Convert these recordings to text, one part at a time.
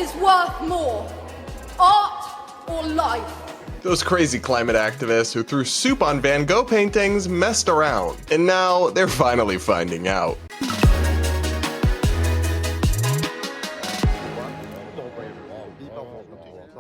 is worth more, art or life? Those crazy climate activists who threw soup on Van Gogh paintings messed around, and now they're finally finding out.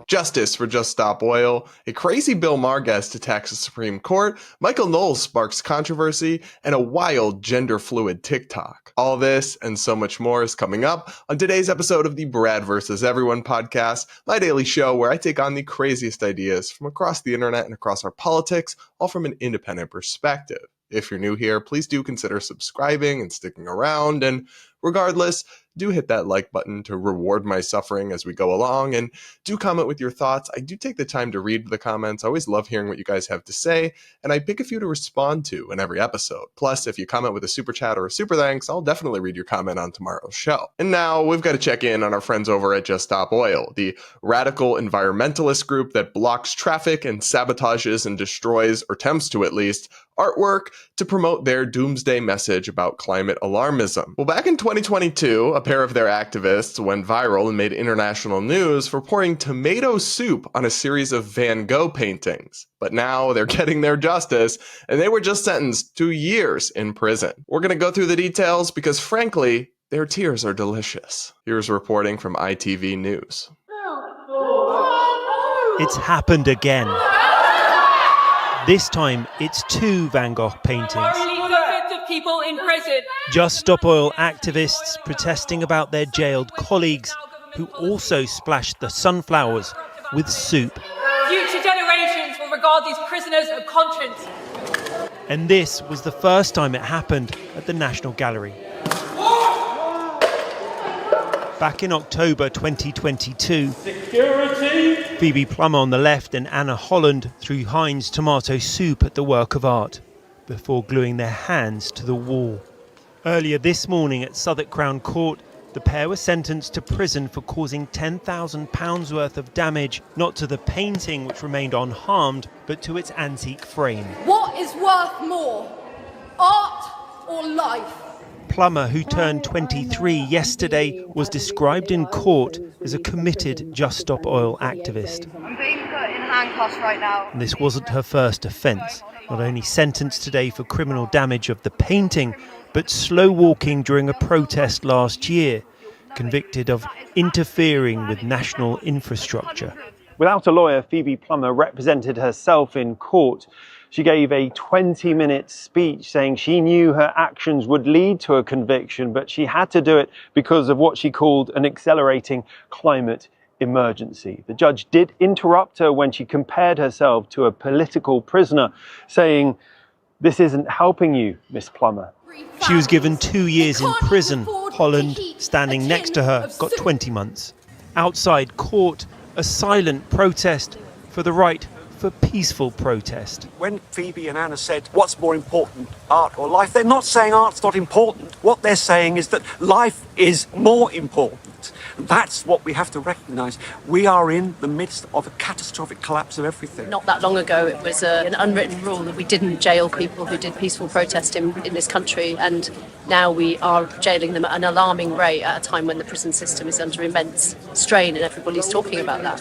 Justice for Just Stop Oil, a crazy Bill Maher guest attacks the Supreme Court, Michael Knowles sparks controversy, and a wild gender-fluid TikTok. All this and so much more is coming up on today's episode of the Brad vs. Everyone podcast, my daily show where I take on the craziest ideas from across the internet and across our politics, all from an independent perspective. If you're new here, please do consider subscribing and sticking around, and regardless, do hit that like button to reward my suffering as we go along, and do comment with your thoughts. I do take the time to read the comments. I always love hearing what you guys have to say, and I pick a few to respond to in every episode. Plus, if you comment with a super chat or a super thanks, I'll definitely read your comment on tomorrow's show. And now we've got to check in on our friends over at Just Stop Oil, the radical environmentalist group that blocks traffic and sabotages and destroys, or attempts to at least, artwork to promote their doomsday message about climate alarmism. Well, back in 2022, a pair of their activists went viral and made international news for pouring tomato soup on a series of Van Gogh paintings. But now they're getting their justice, and they were just sentenced to years in prison. We're going to go through the details because, frankly, their tears are delicious. Here's reporting from ITV News. It's happened again. This time, it's 2 Van Gogh paintings. Hundreds of people in prison. Just Stop Oil activists protesting about their jailed colleagues who also splashed the sunflowers with soup. Future generations will regard these prisoners of conscience. And this was the first time it happened at the National Gallery. Back in October 2022, Security! Phoebe Plummer on the left and Anna Holland threw Heinz tomato soup at the work of art before gluing their hands to the wall. Earlier this morning at Southwark Crown Court, the pair were sentenced to prison for causing £10,000 worth of damage, not to the painting, which remained unharmed, but to its antique frame. What is worth more, art or life? Plummer, who turned 23 yesterday, was described in court as a committed Just Stop Oil activist. I'm being put in handcuffs right now. And this wasn't her first offence. Not only sentenced today for criminal damage of the painting, but slow walking during a protest last year, convicted of interfering with national infrastructure. Without a lawyer, Phoebe Plummer represented herself in court. She gave a 20-minute speech saying she knew her actions would lead to a conviction, but she had to do it because of what she called an accelerating climate emergency. The judge did interrupt her when she compared herself to a political prisoner, saying, "This isn't helping you, Miss Plummer." She was given 2 years in prison. Holland, standing next to her, got 20 months. Outside court, a silent protest for the right for peaceful protest. When Phoebe and Anna said, what's more important, art or life, they're not saying art's not important. What they're saying is that life is more important. That's what we have to recognise. We are in the midst of a catastrophic collapse of everything. Not that long ago, it was an unwritten rule that we didn't jail people who did peaceful protest in this country, and now we are jailing them at an alarming rate at a time when the prison system is under immense strain, and everybody's talking about that.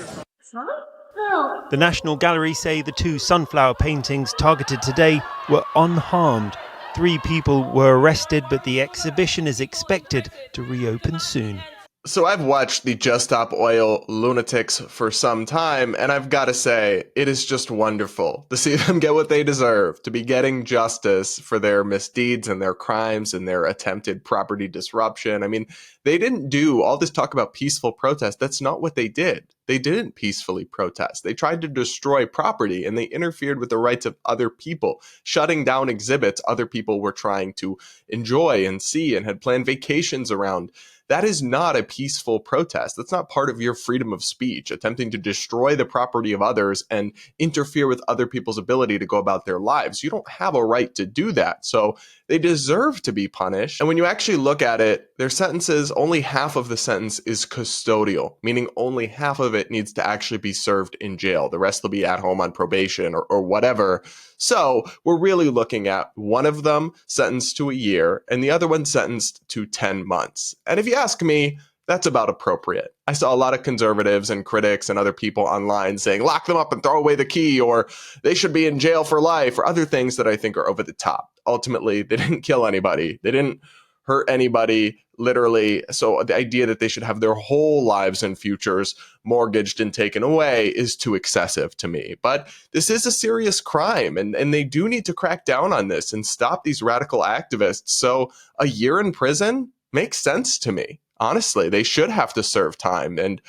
The National Gallery say the 2 sunflower paintings targeted today were unharmed. 3 people were arrested, but the exhibition is expected to reopen soon. So I've watched the Just Stop Oil lunatics for some time, and I've got to say, it is just wonderful to see them get what they deserve, to be getting justice for their misdeeds and their crimes and their attempted property disruption. I mean, they didn't do all this talk about peaceful protest. That's not what they did. They didn't peacefully protest. They tried to destroy property, and they interfered with the rights of other people, shutting down exhibits other people were trying to enjoy and see and had planned vacations around. That is not a peaceful protest. That's not part of your freedom of speech, attempting to destroy the property of others and interfere with other people's ability to go about their lives. You don't have a right to do that. So they deserve to be punished. And when you actually look at it, their sentences, only half of the sentence is custodial, meaning only half of it needs to actually be served in jail. The rest will be at home on probation or whatever. So we're really looking at one of them sentenced to a year and the other one sentenced to 10 months. And if you ask me, that's about appropriate. I saw a lot of conservatives and critics and other people online saying, lock them up and throw away the key, or they should be in jail for life, or other things that I think are over the top. Ultimately, they didn't kill anybody. They didn't hurt anybody, literally. So the idea that they should have their whole lives and futures mortgaged and taken away is too excessive to me. But this is a serious crime, and they do need to crack down on this and stop these radical activists. So a year in prison makes sense to me. Honestly, they should have to serve time and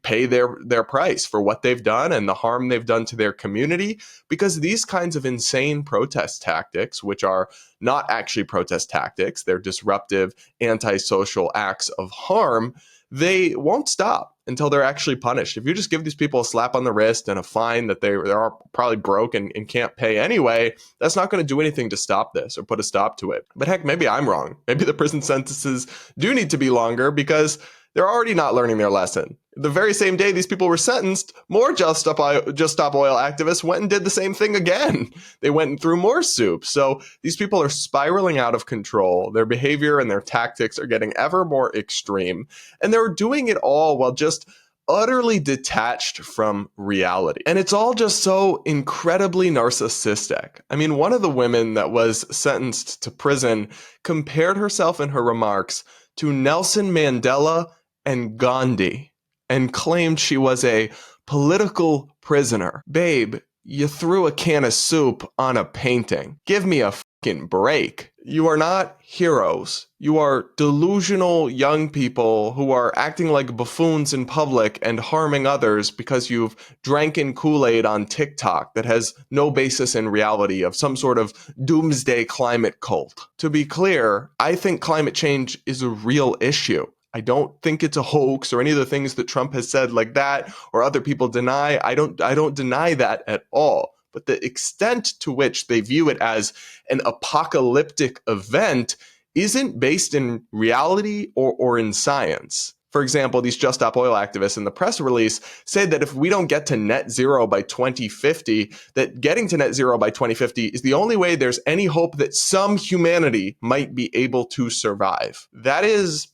pay their price for what they've done and the harm they've done to their community, because these kinds of insane protest tactics, which are not actually protest tactics, they're disruptive, antisocial acts of harm, they won't stop until they're actually punished. If you just give these people a slap on the wrist and a fine that they are probably broke and can't pay anyway, that's not going to do anything to stop this or put a stop to it. But heck, maybe I'm wrong. Maybe the prison sentences do need to be longer because they're already not learning their lesson. The very same day these people were sentenced, more Just Stop Oil activists went and did the same thing again. They went and threw more soup. So these people are spiraling out of control. Their behavior and their tactics are getting ever more extreme. And they're doing it all while just utterly detached from reality. And it's all just so incredibly narcissistic. I mean, one of the women that was sentenced to prison compared herself in her remarks to Nelson Mandela and Gandhi, and claimed she was a political prisoner. Babe, you threw a can of soup on a painting. Give me a fucking break. You are not heroes. You are delusional young people who are acting like buffoons in public and harming others because you've drank in Kool-Aid on TikTok that has no basis in reality of some sort of doomsday climate cult. To be clear, I think climate change is a real issue. I don't think it's a hoax or any of the things that Trump has said like that or other people deny. I don't deny that at all. But the extent to which they view it as an apocalyptic event isn't based in reality or in science. For example, these Just Stop Oil activists in the press release said that if we don't get to net zero by 2050, that getting to net zero by 2050 is the only way there's any hope that some humanity might be able to survive. That is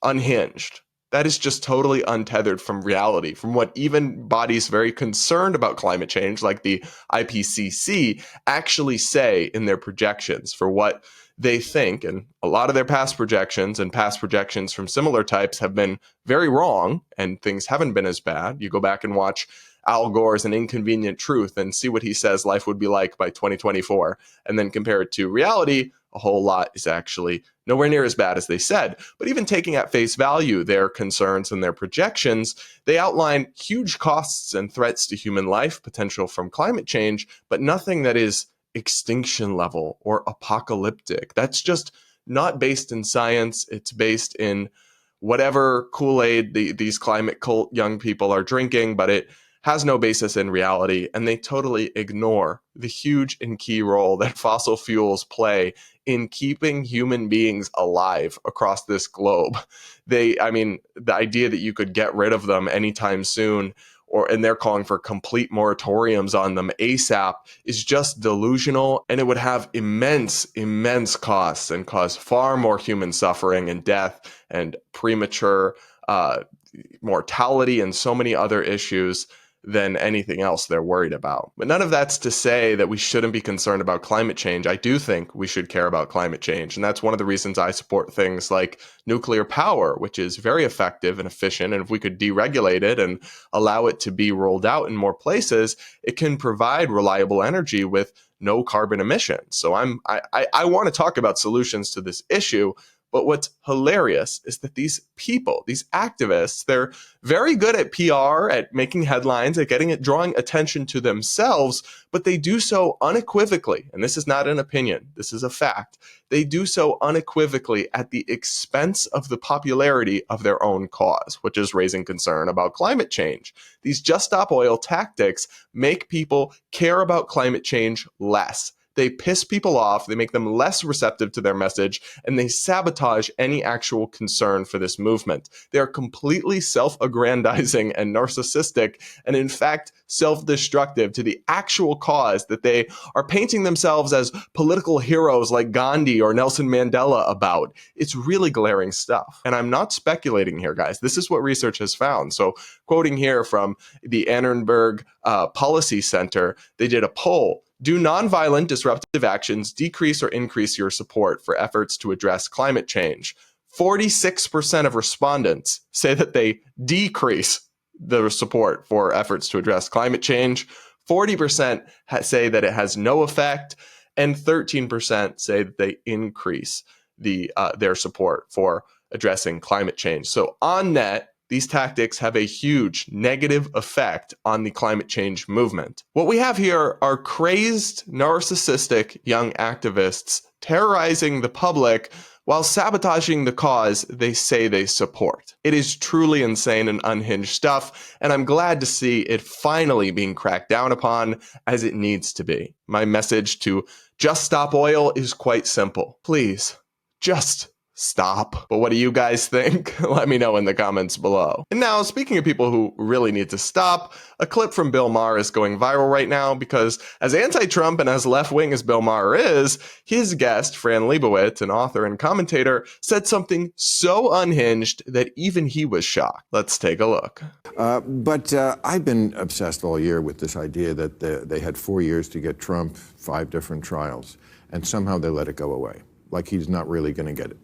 unhinged. That is just totally untethered from reality, from what even bodies very concerned about climate change, like the IPCC, actually say in their projections for what they think. And a lot of their past projections and past projections from similar types have been very wrong, and things haven't been as bad. You go back and watch Al Gore's An Inconvenient Truth and see what he says life would be like by 2024, and then compare it to reality. A whole lot is actually nowhere near as bad as they said. But even taking at face value their concerns and their projections, they outline huge costs and threats to human life, potential from climate change, but nothing that is extinction level or apocalyptic. That's just not based in science. It's based in whatever Kool-Aid these climate cult young people are drinking, but it has no basis in reality, and they totally ignore the huge and key role that fossil fuels play in keeping human beings alive across this globe. The idea that you could get rid of them anytime soon, and they're calling for complete moratoriums on them ASAP, is just delusional, and it would have immense costs and cause far more human suffering and death and premature mortality and so many other issues than anything else they're worried about. But none of that's to say that we shouldn't be concerned about climate change. I do think we should care about climate change. And that's one of the reasons I support things like nuclear power, which is very effective and efficient. And if we could deregulate it and allow it to be rolled out in more places, it can provide reliable energy with no carbon emissions. So I want to talk about solutions to this issue. But what's hilarious is that these people, these activists, they're very good at PR, at making headlines, at drawing attention to themselves, but they do so unequivocally. And this is not an opinion. This is a fact. They do so unequivocally at the expense of the popularity of their own cause, which is raising concern about climate change. These Just Stop Oil tactics make people care about climate change less. They piss people off, they make them less receptive to their message, and they sabotage any actual concern for this movement. They are completely self-aggrandizing and narcissistic, and in fact, self-destructive to the actual cause that they are painting themselves as political heroes like Gandhi or Nelson Mandela about. It's really glaring stuff. And I'm not speculating here, guys. This is what research has found. So quoting here from the Annenberg Policy Center, they did a poll. Do nonviolent disruptive actions decrease or increase your support for efforts to address climate change? 46% of respondents say that they decrease the support for efforts to address climate change. 40% say that it has no effect, and 13% say that they increase their support for addressing climate change. So on net, these tactics have a huge negative effect on the climate change movement. What we have here are crazed, narcissistic young activists terrorizing the public while sabotaging the cause they say they support. It is truly insane and unhinged stuff, and I'm glad to see it finally being cracked down upon as it needs to be. My message to Just Stop Oil is quite simple. Please, just stop. But what do you guys think? Let me know in the comments below. And now, speaking of people who really need to stop, a clip from Bill Maher is going viral right now because as anti-Trump and as left-wing as Bill Maher is, his guest, Fran Lebowitz, an author and commentator, said something so unhinged that even he was shocked. Let's take a look. But I've been obsessed all year with this idea that they had 4 years to get Trump, 5 different trials, and somehow they let it go away. Like he's not really going to get it.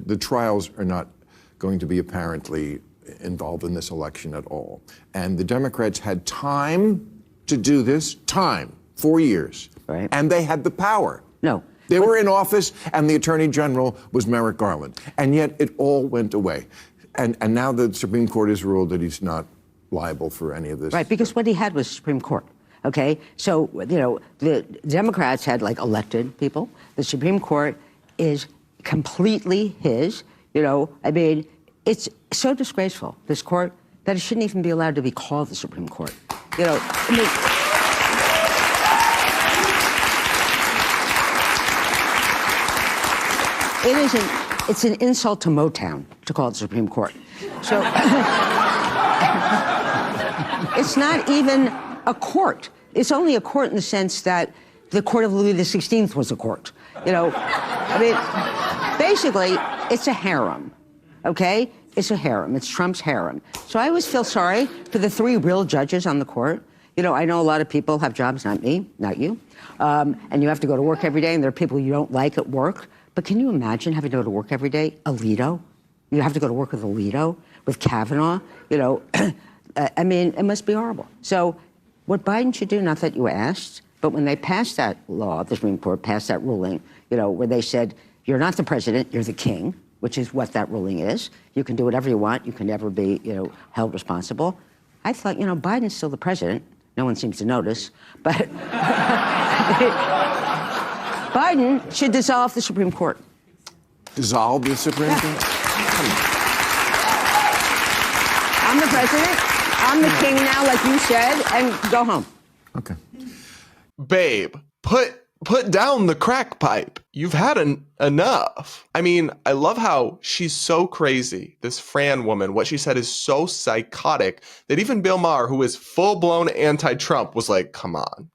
The trials are not going to be apparently involved in this election at all. And the Democrats had time to do this, 4 years. Right. And they had the power. No. They were in office, and the Attorney General was Merrick Garland. And yet it all went away. And now the Supreme Court has ruled that he's not liable for any of this. Right, because what he had was Supreme Court. Okay? So, you know, the Democrats had, like, elected people. The Supreme Court is completely his. You know, I mean, it's so disgraceful, this court, that it shouldn't even be allowed to be called the Supreme Court. You know, I mean, it's an insult to Motown to call it the Supreme Court. So it's not even a court. It's only a court in the sense that the court of Louis XVI was a court. You know, I mean, basically, it's a harem, okay? It's a harem. It's Trump's harem. So I always feel sorry for the 3 real judges on the court. You know, I know a lot of people have jobs, not me, not you, and you have to go to work every day, and there are people you don't like at work. But can you imagine having to go to work every day? Alito? You have to go to work with Alito, with Kavanaugh? You know, I mean, it must be horrible. So what Biden should do, not that you asked, but when they passed that law, the Supreme Court passed that ruling, you know, where they said, you're not the president, you're the king, which is what that ruling is. You can do whatever you want. You can never be, you know, held responsible. I thought, you know, Biden's still the president. No one seems to notice. But Biden should dissolve the Supreme Court. Dissolve the Supreme Court? I'm the president. I'm the king now, like you said, and go home. Okay. Babe, put down the crack pipe. You've had enough. I mean, I love how she's so crazy, this Fran woman. What she said is so psychotic that even Bill Maher, who is full-blown anti-Trump, was like, come on,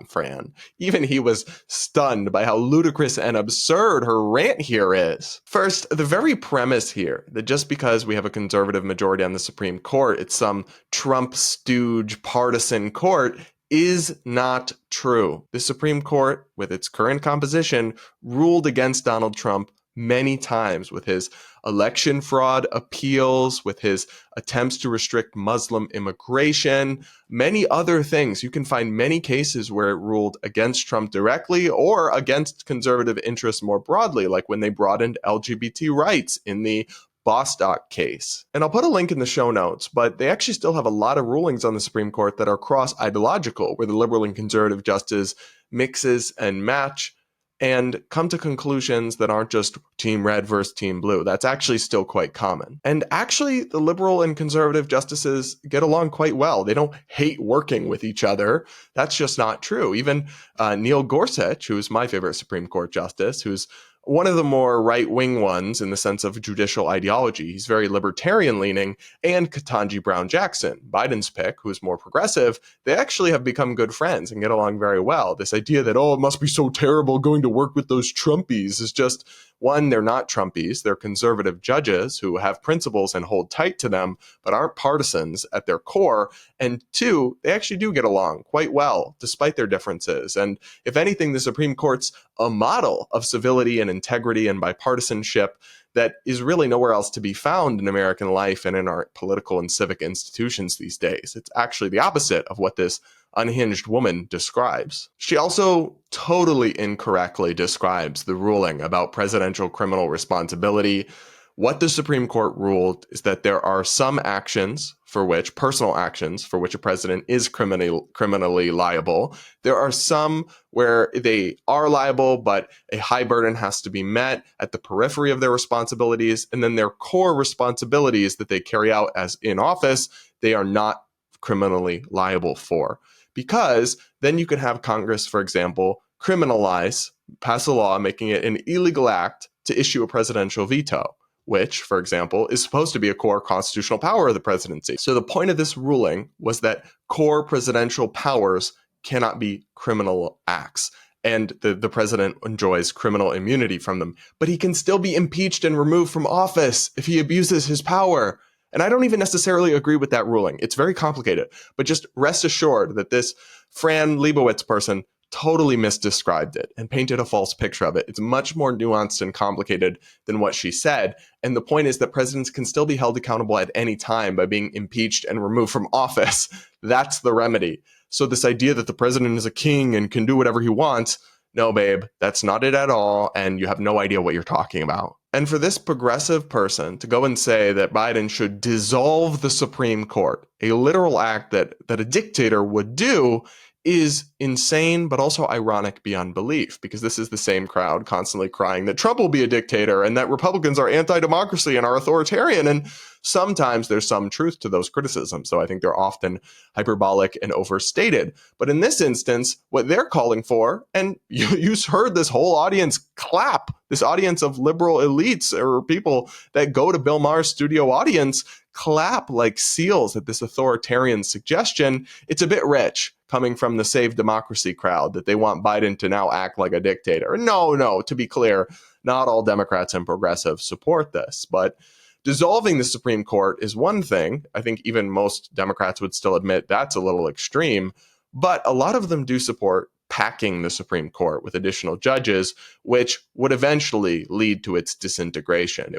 Fran. Even he was stunned by how ludicrous and absurd her rant here is. First, the very premise here that just because we have a conservative majority on the Supreme Court, it's some Trump stooge partisan court, is not true. The Supreme Court, with its current composition, ruled against Donald Trump many times with his election fraud appeals, with his attempts to restrict Muslim immigration, many other things. You can find many cases where it ruled against Trump directly or against conservative interests more broadly, like when they broadened LGBT rights in the Bostock case. And I'll put a link in the show notes, but they actually still have a lot of rulings on the Supreme Court that are cross-ideological, where the liberal and conservative justice mixes and match. and come to conclusions that aren't just team red versus team blue. That's actually still quite common. And actually, the liberal and conservative justices get along quite well. They don't hate working with each other. That's just not true. Even Neil Gorsuch, who is my favorite Supreme Court justice, who's one of the more right-wing ones in the sense of judicial ideology. He's very libertarian-leaning, and Ketanji Brown Jackson, Biden's pick, who's more progressive, they actually have become good friends and get along very well. This idea that, oh, it must be so terrible going to work with those Trumpies is just, one, they're not Trumpies. They're conservative judges who have principles and hold tight to them, but aren't partisans at their core. And two, they actually do get along quite well, despite their differences. And if anything, the Supreme Court's a model of civility and integrity and bipartisanship that is really nowhere else to be found in American life and in our political and civic institutions these days. It's actually the opposite of what this unhinged woman describes. She also totally incorrectly describes the ruling about presidential criminal responsibility. What the Supreme Court ruled is that there are some actions for which, personal actions for which a president is criminally liable. There are some where they are liable, but a high burden has to be met at the periphery of their responsibilities. And then their core responsibilities that they carry out as in office, they are not criminally liable for. Because then you can have Congress, for example, pass a law making it an illegal act to issue a presidential veto, which, for example, is supposed to be a core constitutional power of the presidency. So the point of this ruling was that core presidential powers cannot be criminal acts, and the president enjoys criminal immunity from them. But he can still be impeached and removed from office if he abuses his power. And I don't even necessarily agree with that ruling. It's very complicated. But just rest assured that this Fran Lebowitz person totally misdescribed it and painted a false picture of it. It's much more nuanced and complicated than what she said. And the point is that presidents can still be held accountable at any time by being impeached and removed from office. That's the remedy. So this idea that the president is a king and can do whatever he wants, no, babe, that's not it at all. And you have no idea what you're talking about. And for this progressive person to go and say that Biden should dissolve the Supreme Court, a literal act that a dictator would do, is insane, but also ironic beyond belief, because this is the same crowd constantly crying that Trump will be a dictator and that Republicans are anti-democracy and are authoritarian. And sometimes there's some truth to those criticisms. So I think they're often hyperbolic and overstated. But in this instance, what they're calling for, and you heard this whole audience clap, this audience of liberal elites or people that go to Bill Maher's studio audience clap like seals at this authoritarian suggestion. It's a bit rich coming from the Save Democracy crowd that they want Biden to now act like a dictator. No, to be clear, not all Democrats and progressives support this, but dissolving the Supreme Court is one thing. I think even most Democrats would still admit that's a little extreme, but a lot of them do support packing the Supreme Court with additional judges, which would eventually lead to its disintegration.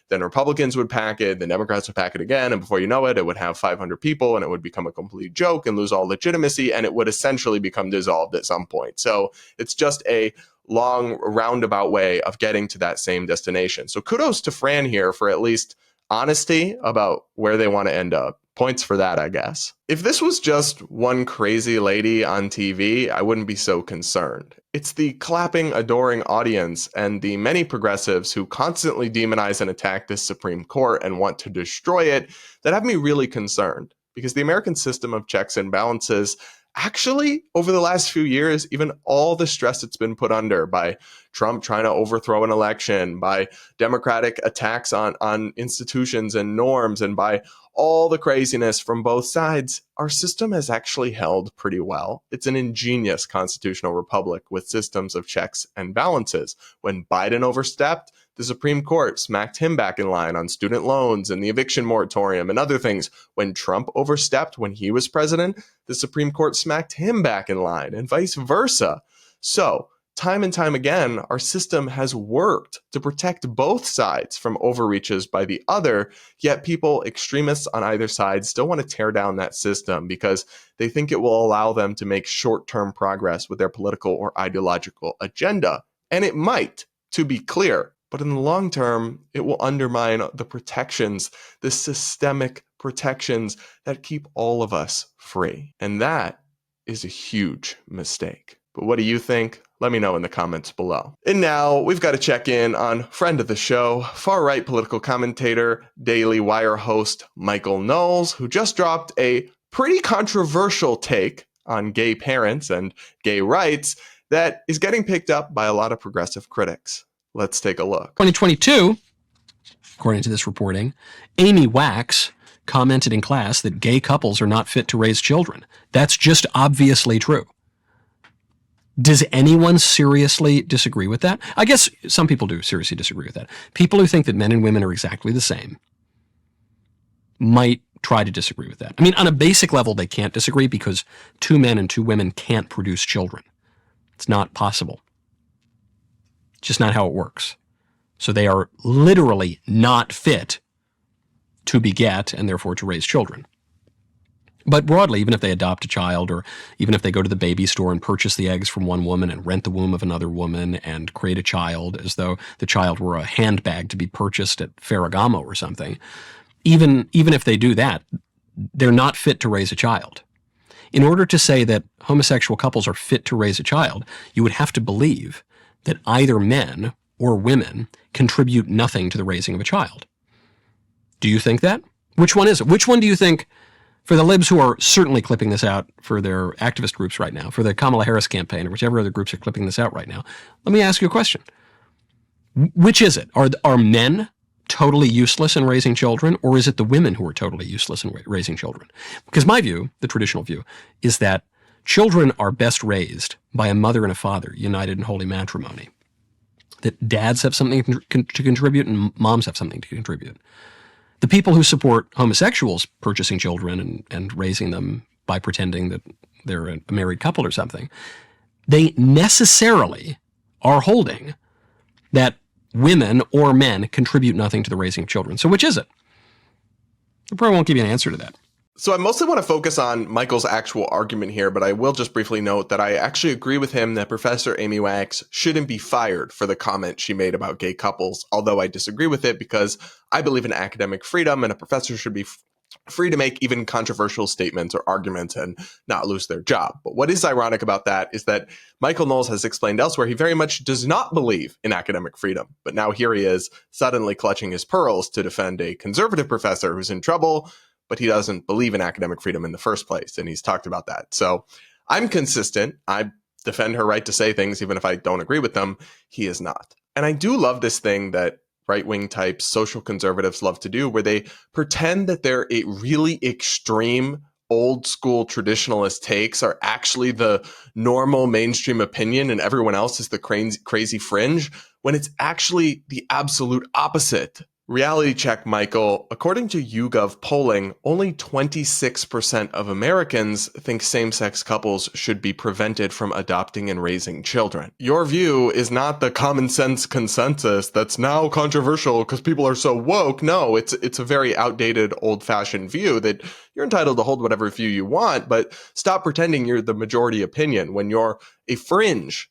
Then Republicans would pack it, the Democrats would pack it again, and before you know it, it would have 500 people, and it would become a complete joke and lose all legitimacy, and it would essentially become dissolved at some point. So it's just a long roundabout way of getting to that same destination. So kudos to Fran here for at least honesty about where they want to end up. Points for that, I guess. If this was just one crazy lady on TV, I wouldn't be so concerned. It's the clapping, adoring audience and the many progressives who constantly demonize and attack this Supreme Court and want to destroy it that have me really concerned. Because the American system of checks and balances, actually, over the last few years, even all the stress it's been put under by Trump trying to overthrow an election, by Democratic attacks on institutions and norms, and by all the craziness from both sides, our system has actually held pretty well. It's an ingenious constitutional republic with systems of checks and balances. When Biden overstepped, the Supreme Court smacked him back in line on student loans and the eviction moratorium and other things. When Trump overstepped when he was president, the Supreme Court smacked him back in line and vice versa. So, time and time again, our system has worked to protect both sides from overreaches by the other, yet people, extremists on either side, still want to tear down that system because they think it will allow them to make short-term progress with their political or ideological agenda. And it might, to be clear. But in the long term, it will undermine the protections, the systemic protections that keep all of us free. And that is a huge mistake. But what do you think? Let me know in the comments below. And now we've got to check in on friend of the show, far-right political commentator, Daily Wire host Michael Knowles, who just dropped a pretty controversial take on gay parents and gay rights that is getting picked up by a lot of progressive critics. Let's take a look. 2022, according to this reporting, Amy Wax commented in class that gay couples are not fit to raise children. That's just obviously true. Does anyone seriously disagree with that? I guess some people do seriously disagree with that. People who think that men and women are exactly the same might try to disagree with that. I mean, on a basic level, they can't disagree because 2 men and 2 women can't produce children. It's not possible. It's just not how it works. So they are literally not fit to beget and therefore to raise children. But broadly, even if they adopt a child, or even if they go to the baby store and purchase the eggs from one woman and rent the womb of another woman and create a child as though the child were a handbag to be purchased at Ferragamo or something, even if they do that, they're not fit to raise a child. In order to say that homosexual couples are fit to raise a child, you would have to believe that either men or women contribute nothing to the raising of a child. Do you think that? Which one is it? Which one do you think, for the libs who are certainly clipping this out for their activist groups right now, for the Kamala Harris campaign, or whichever other groups are clipping this out right now, let me ask you a question. Which is it? Are men totally useless in raising children, or is it the women who are totally useless in raising children? Because my view, the traditional view, is that children are best raised by a mother and a father united in holy matrimony. That dads have something to contribute and moms have something to contribute. The people who support homosexuals purchasing children and raising them by pretending that they're a married couple or something, they necessarily are holding that women or men contribute nothing to the raising of children. So which is it? I probably won't give you an answer to that. So I mostly want to focus on Michael's actual argument here, but I will just briefly note that I actually agree with him that Professor Amy Wax shouldn't be fired for the comment she made about gay couples, although I disagree with it because I believe in academic freedom and a professor should be free to make even controversial statements or arguments and not lose their job. But what is ironic about that is that Michael Knowles has explained elsewhere he very much does not believe in academic freedom. But now here he is suddenly clutching his pearls to defend a conservative professor who's in trouble, but he doesn't believe in academic freedom in the first place, and he's talked about that. So I'm consistent. I defend her right to say things even if I don't agree with them. He is not. And I do love this thing that right-wing types, social conservatives love to do, where they pretend that their really extreme, old-school traditionalist takes are actually the normal mainstream opinion and everyone else is the crazy fringe, when it's actually the absolute opposite. Reality check, Michael. According to YouGov polling, only 26% of Americans think same-sex couples should be prevented from adopting and raising children. Your view is not the common sense consensus that's now controversial because people are so woke. No, it's a very outdated, old-fashioned view that you're entitled to hold whatever view you want, but stop pretending you're the majority opinion when you're a fringe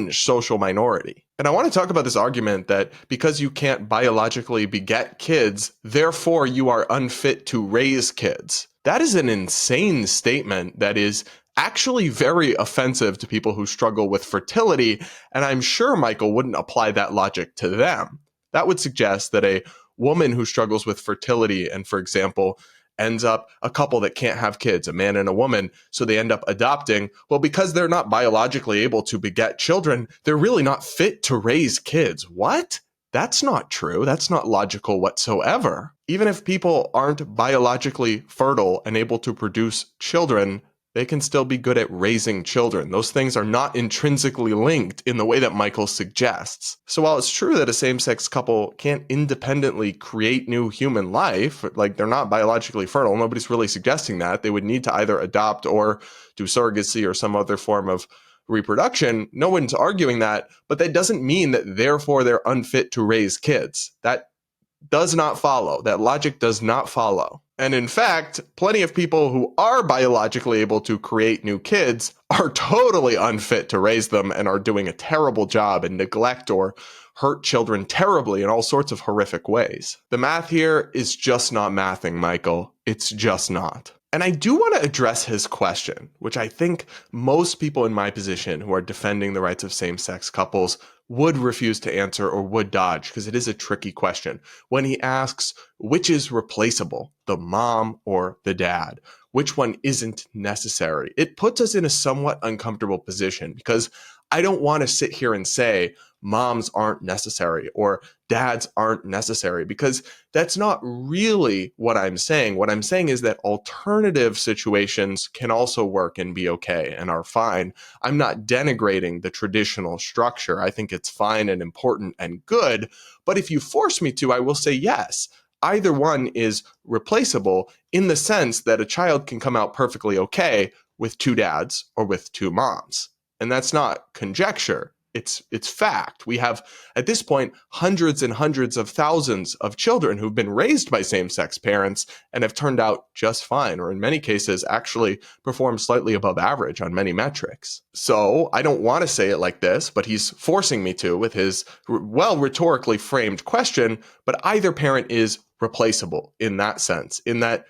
social minority. And I want to talk about this argument that because you can't biologically beget kids, therefore you are unfit to raise kids. That is an insane statement that is actually very offensive to people who struggle with fertility, and I'm sure Michael wouldn't apply that logic to them. That would suggest that a woman who struggles with fertility and, for example, ends up a couple that can't have kids, a man and a woman, so they end up adopting. Well, because they're not biologically able to beget children, they're really not fit to raise kids. What? That's not true. That's not logical whatsoever. Even if people aren't biologically fertile and able to produce children, they can still be good at raising children. Those things are not intrinsically linked in the way that Michael suggests. So while it's true that a same-sex couple can't independently create new human life, like they're not biologically fertile, nobody's really suggesting that. They would need to either adopt or do surrogacy or some other form of reproduction. No one's arguing that, but that doesn't mean that therefore they're unfit to raise kids. That does not follow. That logic does not follow. And in fact, plenty of people who are biologically able to create new kids are totally unfit to raise them and are doing a terrible job and neglect or hurt children terribly in all sorts of horrific ways. The math here is just not mathing, Michael. It's just not. And I do want to address his question, which I think most people in my position who are defending the rights of same-sex couples would refuse to answer or would dodge, because it is a tricky question. When he asks, which is replaceable, the mom or the dad? Which one isn't necessary? It puts us in a somewhat uncomfortable position, because I don't want to sit here and say moms aren't necessary or dads aren't necessary, because that's not really what I'm saying. What I'm saying is that alternative situations can also work and be okay and are fine. I'm not denigrating the traditional structure. I think it's fine and important and good. But if you force me to, I will say yes. Either one is replaceable in the sense that a child can come out perfectly okay with two dads or with two moms. And that's not conjecture. It's fact. We have, at this point, hundreds and hundreds of thousands of children who've been raised by same-sex parents and have turned out just fine, or in many cases actually perform slightly above average on many metrics. So I don't want to say it like this, but he's forcing me to with his rhetorically framed question. But either parent is replaceable in that sense, in that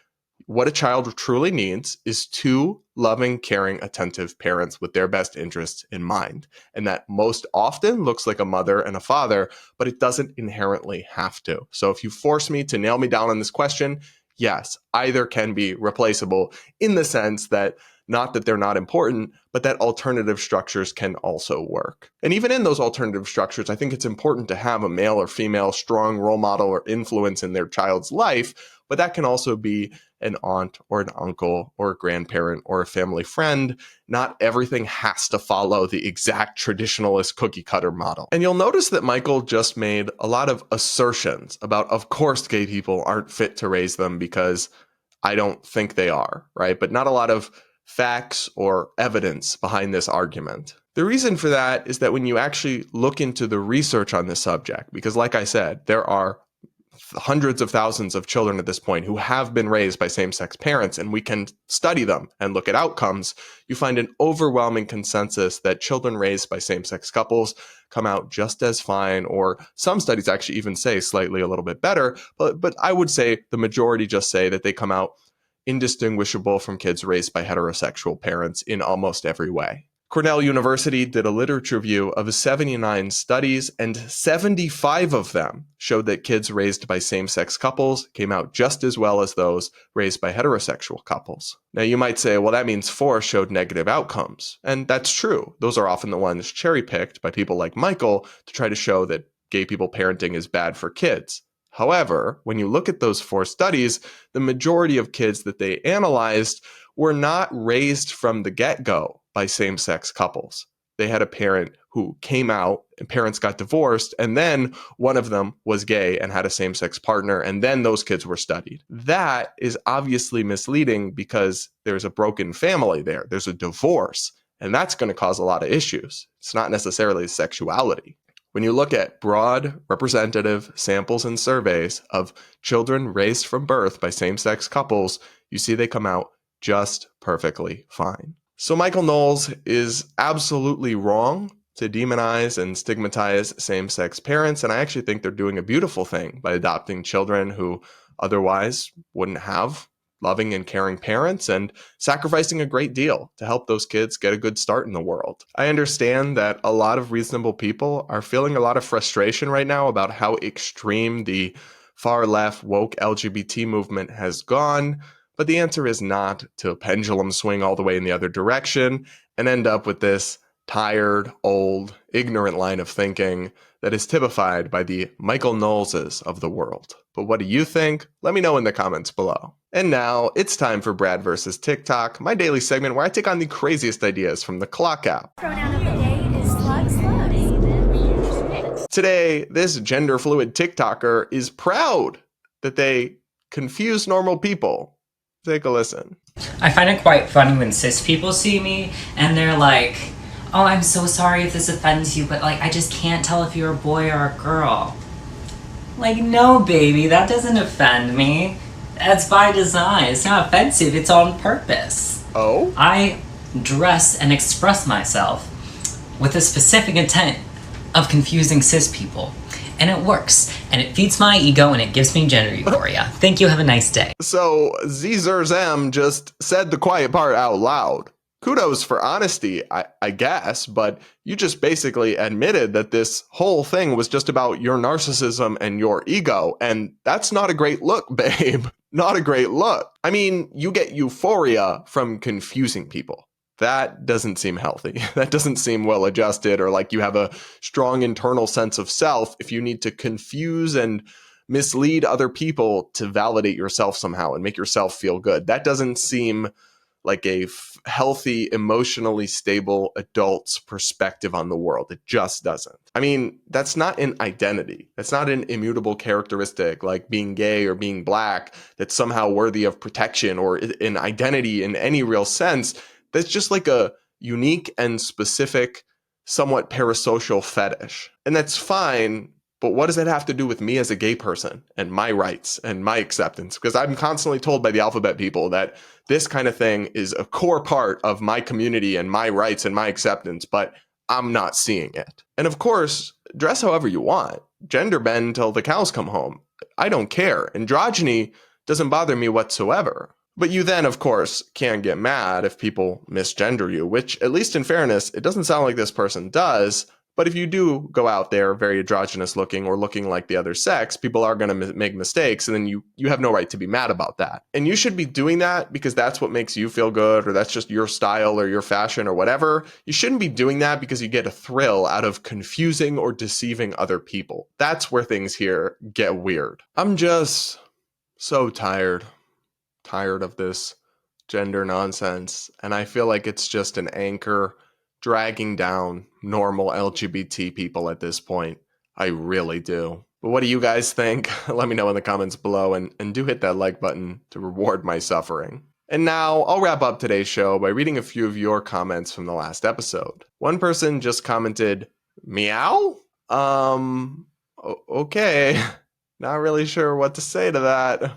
what a child truly needs is two loving, caring, attentive parents with their best interests in mind. And that most often looks like a mother and a father, but it doesn't inherently have to. So if you force me to nail me down on this question, yes, either can be replaceable in the sense that not that they're not important, but that alternative structures can also work. And even in those alternative structures, I think it's important to have a male or female strong role model or influence in their child's life, but that can also be an aunt or an uncle or a grandparent or a family friend. Not everything has to follow the exact traditionalist cookie cutter model. And you'll notice that Michael just made a lot of assertions about, of course, gay people aren't fit to raise them because I don't think they are, right? But not a lot of facts or evidence behind this argument. The reason for that is that when you actually look into the research on this subject, because like I said, there are hundreds of thousands of children at this point who have been raised by same-sex parents, and we can study them and look at outcomes, you find an overwhelming consensus that children raised by same-sex couples come out just as fine, or some studies actually even say slightly a little bit better, but I would say the majority just say that they come out indistinguishable from kids raised by heterosexual parents in almost every way. Cornell University did a literature review of 79 studies, and 75 of them showed that kids raised by same-sex couples came out just as well as those raised by heterosexual couples. Now you might say, well, that means 4 showed negative outcomes. And that's true. Those are often the ones cherry-picked by people like Michael to try to show that gay people parenting is bad for kids. However, when you look at those 4 studies, the majority of kids that they analyzed were not raised from the get-go by same-sex couples. They had a parent who came out and parents got divorced, and then one of them was gay and had a same-sex partner, and then those kids were studied. That is obviously misleading because there's a broken family there. There's a divorce, and that's going to cause a lot of issues. It's not necessarily sexuality. When you look at broad, representative samples and surveys of children raised from birth by same-sex couples, you see they come out just perfectly fine. So Michael Knowles is absolutely wrong to demonize and stigmatize same-sex parents, and I actually think they're doing a beautiful thing by adopting children who otherwise wouldn't have loving and caring parents and sacrificing a great deal to help those kids get a good start in the world. I understand that a lot of reasonable people are feeling a lot of frustration right now about how extreme the far-left woke LGBT movement has gone, but the answer is not to pendulum swing all the way in the other direction and end up with this tired, old, ignorant line of thinking that is typified by the Michael Knowleses of the world. But what do you think? Let me know in the comments below. And now it's time for Brad vs. TikTok, my daily segment where I take on the craziest ideas from the Clock app. Pronoun of the day is slugs. Today, this gender-fluid TikToker is proud that they confuse normal people. Take a listen. I find it quite funny when cis people see me and they're like, oh, I'm so sorry if this offends you, but like, I just can't tell if you're a boy or a girl. Like, no, baby, that doesn't offend me. That's by design. It's not offensive, it's on purpose. Oh? I dress and express myself with a specific intent of confusing cis people. and it works, and it feeds my ego, and it gives me gender euphoria. Thank you, have a nice day. So Zem just said the quiet part out loud. Kudos for honesty, I guess, but you just basically admitted that this whole thing was just about your narcissism and your ego, and that's not a great look, babe. Not a great look. I mean, you get euphoria from confusing people. That doesn't seem healthy. That doesn't seem well adjusted, or like you have a strong internal sense of self if you need to confuse and mislead other people to validate yourself somehow and make yourself feel good. That doesn't seem like a healthy, emotionally stable adult's perspective on the world. It just doesn't. I mean, that's not an identity. That's not an immutable characteristic like being gay or being black that's somehow worthy of protection or an identity in any real sense. That's just like a unique and specific, somewhat parasocial fetish. And that's fine. But what does that have to do with me as a gay person and my rights and my acceptance? Because I'm constantly told by the alphabet people that this kind of thing is a core part of my community and my rights and my acceptance, but I'm not seeing it. And of course, dress however you want. Gender bend till the cows come home. I don't care. Androgyny doesn't bother me whatsoever. But you then, of course, can get mad if people misgender you, which, at least in fairness, it doesn't sound like this person does. But if you do go out there very androgynous looking or looking like the other sex, people are going to make mistakes, and then you have no right to be mad about that. And you should be doing that because that's what makes you feel good, or that's just your style or your fashion or whatever. You shouldn't be doing that because you get a thrill out of confusing or deceiving other people. That's where things here get weird. I'm just so tired of this gender nonsense, and I feel like it's just an anchor dragging down normal LGBT people at this point. I really do. But what do you guys think? Let me know in the comments below, and do hit that like button to reward my suffering. And now I'll wrap up today's show by reading a few of your comments from the last episode. One person just commented, meow? Okay. Not really sure what to say to that.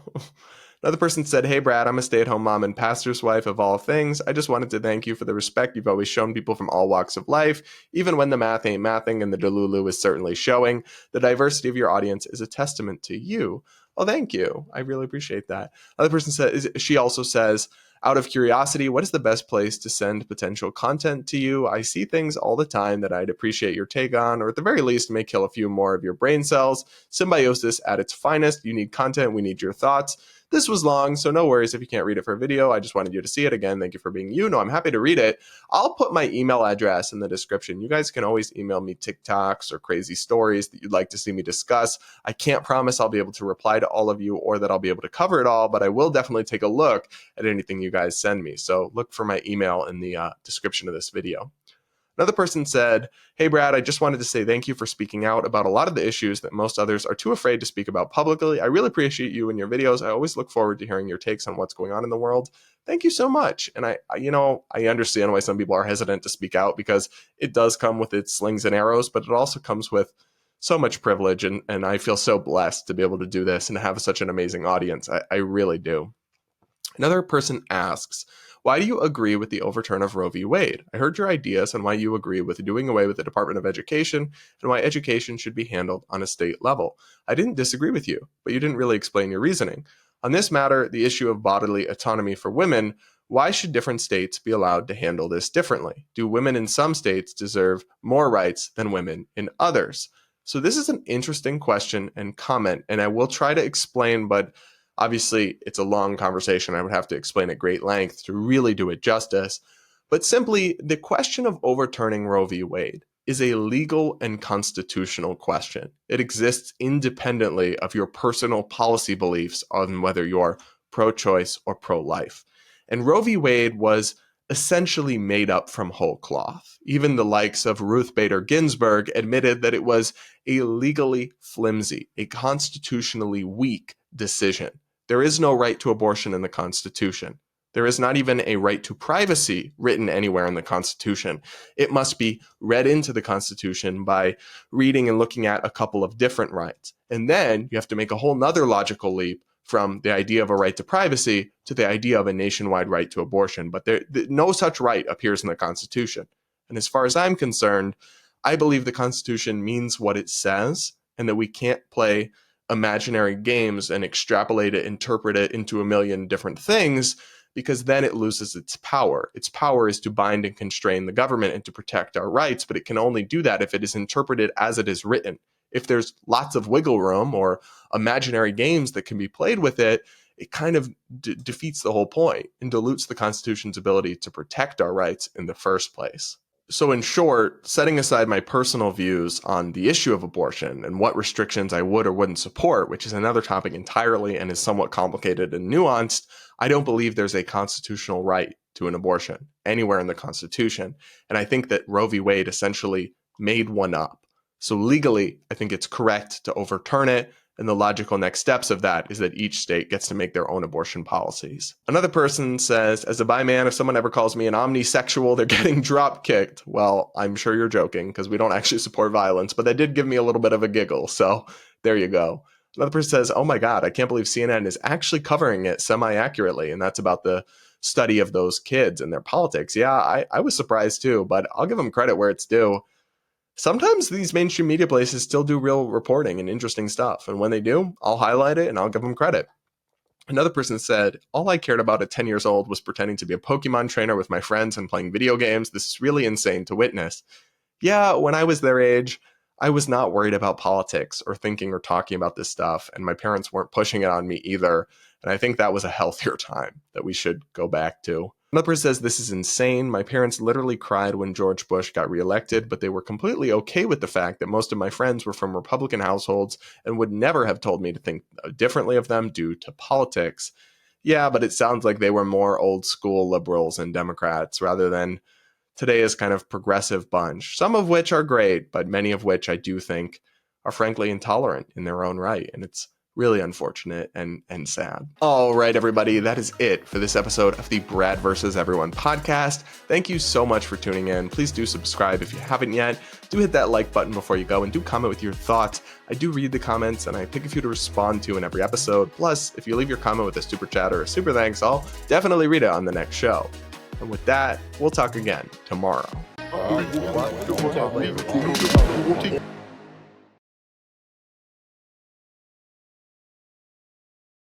Another person said, hey, Brad, I'm a stay-at-home mom and pastor's wife of all things. I just wanted to thank you for the respect you've always shown people from all walks of life. Even when the math ain't mathing and the delulu is certainly showing, the diversity of your audience is a testament to you. Well, thank you. I really appreciate that. Another person says, she also says, out of curiosity, what is the best place to send potential content to you? I see things all the time that I'd appreciate your take on, or at the very least may kill a few more of your brain cells. Symbiosis at its finest. You need content. We need your thoughts. This was long, so no worries if you can't read it for video. I just wanted you to see it again. Thank you for being you. No, I'm happy to read it. I'll put my email address in the description. You guys can always email me TikToks or crazy stories that you'd like to see me discuss. I can't promise I'll be able to reply to all of you or that I'll be able to cover it all, but I will definitely take a look at anything you guys send me. So look for my email in the description of this video. Another person said, hey, Brad, I just wanted to say thank you for speaking out about a lot of the issues that most others are too afraid to speak about publicly. I really appreciate you and your videos. I always look forward to hearing your takes on what's going on in the world. Thank you so much. And I understand why some people are hesitant to speak out because it does come with its slings and arrows, but it also comes with so much privilege. And I feel so blessed to be able to do this and have such an amazing audience. I really do. Another person asks, why do you agree with the overturn of Roe v. Wade? I heard your ideas on why you agree with doing away with the Department of Education and why education should be handled on a state level. I didn't disagree with you, but you didn't really explain your reasoning. On this matter, the issue of bodily autonomy for women, why should different states be allowed to handle this differently? Do women in some states deserve more rights than women in others? So this is an interesting question and comment, and I will try to explain, but obviously, it's a long conversation. I would have to explain at great length to really do it justice. But simply, the question of overturning Roe v. Wade is a legal and constitutional question. It exists independently of your personal policy beliefs on whether you're pro-choice or pro-life. And Roe v. Wade was essentially made up from whole cloth. Even the likes of Ruth Bader Ginsburg admitted that it was a legally flimsy, a constitutionally weak decision. There is no right to abortion in the Constitution. There is not even a right to privacy written anywhere in the Constitution. It must be read into the Constitution by reading and looking at a couple of different rights. And then you have to make a whole nother logical leap from the idea of a right to privacy to the idea of a nationwide right to abortion. But no such right appears in the Constitution. And as far as I'm concerned, I believe the Constitution means what it says, and that we can't play imaginary games and extrapolate it, interpret it into a million different things, because then it loses its power. Its power is to bind and constrain the government and to protect our rights, but it can only do that if it is interpreted as it is written. If there's lots of wiggle room or imaginary games that can be played with it, it kind of defeats the whole point and dilutes the Constitution's ability to protect our rights in the first place. So in short, setting aside my personal views on the issue of abortion and what restrictions I would or wouldn't support, which is another topic entirely and is somewhat complicated and nuanced, I don't believe there's a constitutional right to an abortion anywhere in the Constitution. And I think that Roe v. Wade essentially made one up. So legally, I think it's correct to overturn it. And the logical next steps of that is that each state gets to make their own abortion policies. Another person says, as a bi man, if someone ever calls me an omnisexual, they're getting drop kicked. Well, I'm sure you're joking because we don't actually support violence, but that did give me a little bit of a giggle. So there you go. Another person says, oh my God, I can't believe CNN is actually covering it semi-accurately. And that's about the study of those kids and their politics. Yeah, I was surprised too, but I'll give them credit where it's due. Sometimes these mainstream media places still do real reporting and interesting stuff. And when they do, I'll highlight it and I'll give them credit. Another person said, all I cared about at 10 years old was pretending to be a Pokemon trainer with my friends and playing video games. This is really insane to witness. Yeah, when I was their age, I was not worried about politics or thinking or talking about this stuff. And my parents weren't pushing it on me either. And I think that was a healthier time that we should go back to. Another person says, this is insane. My parents literally cried when George Bush got reelected, but they were completely okay with the fact that most of my friends were from Republican households and would never have told me to think differently of them due to politics. Yeah, but it sounds like they were more old school liberals and Democrats rather than today's kind of progressive bunch, some of which are great, but many of which I do think are frankly intolerant in their own right. And it's really unfortunate and sad. All right, everybody, that is it for this episode of the Brad vs. Everyone podcast. Thank you so much for tuning in. Please do subscribe if you haven't yet. Do hit that like button before you go and do comment with your thoughts. I do read the comments and I pick a few to respond to in every episode. Plus, if you leave your comment with a super chat or a super thanks, I'll definitely read it on the next show. And with that, we'll talk again tomorrow.